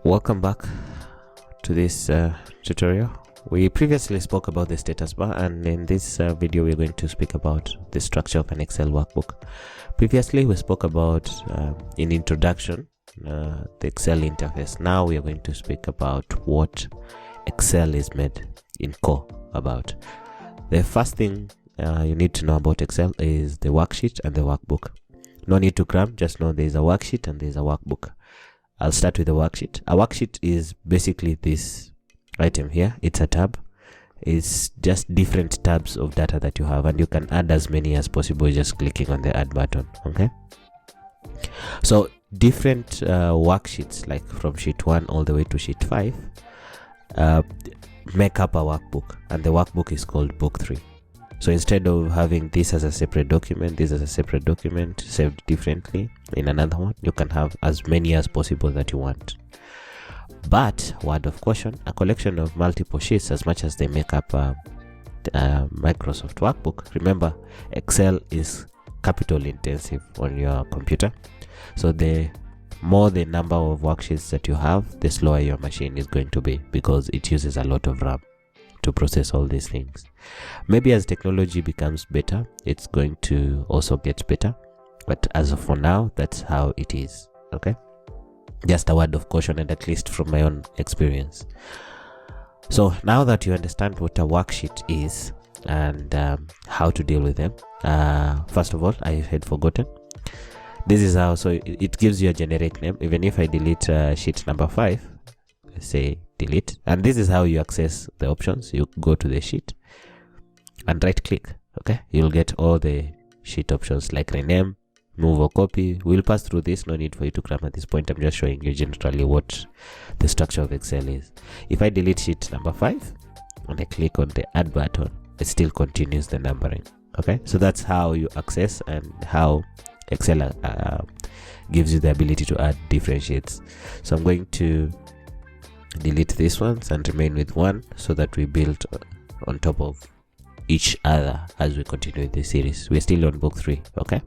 Welcome back to this tutorial. We previously spoke about the status bar, and in this video we're going to speak about the structure of an Excel workbook. Previously we spoke about in introduction the Excel interface. Now we are going to speak about what Excel is made in core about. The first thing you need to know about Excel is the worksheet and the workbook. No need to cram, just know there is a worksheet and there is a workbook. I'll start with the worksheet. A worksheet is basically this item here. It's a tab. It's just different tabs of data that you have, and you can add as many as possible just clicking on the add button. Okay, so different worksheets, like from sheet 1 all the way to sheet 5, make up a workbook, and the workbook is called book 3. So instead of having this as a separate document, this as a separate document saved differently in another one, you can have as many as possible that you want. But word of caution, a collection of multiple sheets, as much as they make up a Microsoft workbook, remember Excel is capital intensive on your computer. So the more the number of worksheets that you have, the slower your machine is going to be, because it uses a lot of RAM to process all these things. Maybe as technology becomes better, it's going to also get better, but as of for now, that's how it is. Okay, just a word of caution, and at least from my own experience. So now that you understand what a worksheet is and how to deal with them, first of all, I had forgotten, this is how, so it gives you a generic name. Even if I delete sheet number 5, let's say delete, and this is how you access the options. You go to the sheet and right click. Okay, you'll get all the sheet options like rename, move or copy. We'll pass through this, no need for you to cram at this point. I'm just showing you generally what the structure of Excel is. If I delete sheet number 5 and I click on the add button, it still continues the numbering. Okay, so that's how you access and how Excel gives you the ability to add different sheets. So I'm going to delete these ones and remain with one, so that we build on top of each other as we continue in this series. We're still on book 3. Okay,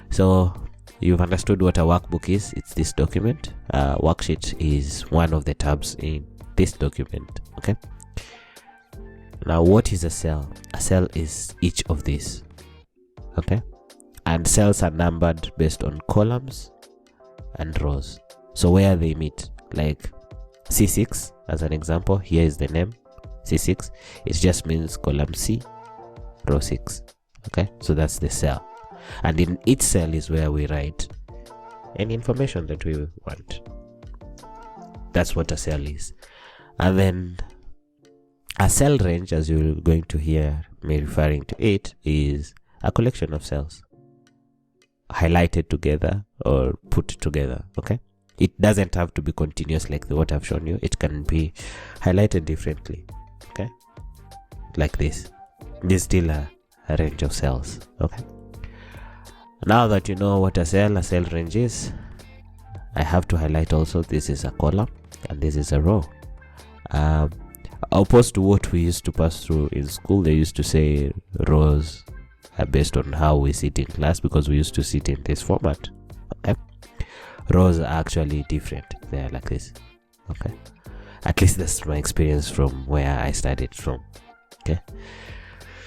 so you've understood what a workbook is. It's this document. Worksheet is one of the tabs in this document. Okay, now what is a cell? A cell is each of these. Okay, and cells are numbered based on columns and rows, so where they meet, like C6 as an example, here is the name C6. It just means column C, row 6. Okay, so that's the cell, and in each cell is where we write any information that we want. That's what a cell is. And then a cell range, as you're going to hear me referring to it, is a collection of cells highlighted together or put together. Okay, it doesn't have to be continuous like what I've shown you. It can be highlighted differently. Okay, like this. This is still a range of cells. Okay, now that you know what a cell range is, I have to highlight also this is a column and this is a row. Opposed to what we used to pass through in school, they used to say rows are based on how we sit in class, because we used to sit in this format. Okay, rows are actually different. They are like this. Okay, at least that's my experience from where I started from. Okay,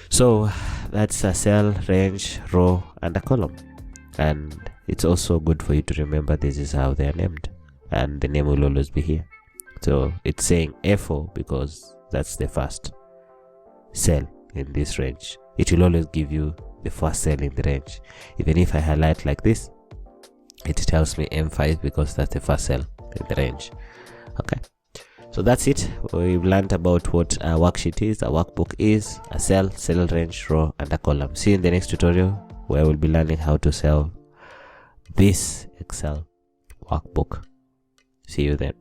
so that's a cell, range, row, and a column. And it's also good for you to remember this is how they are named, and the name will always be here. So it's saying A4 because that's the first cell in this range. It will always give you the first cell in the range. Even if I highlight like this, it tells me M5 because that's the first cell in the range. Okay, so that's it. We've learned about what a worksheet is, a workbook is, a cell, cell range, row, and a column. See you in the next tutorial, where we'll be learning how to solve this Excel workbook. See you then.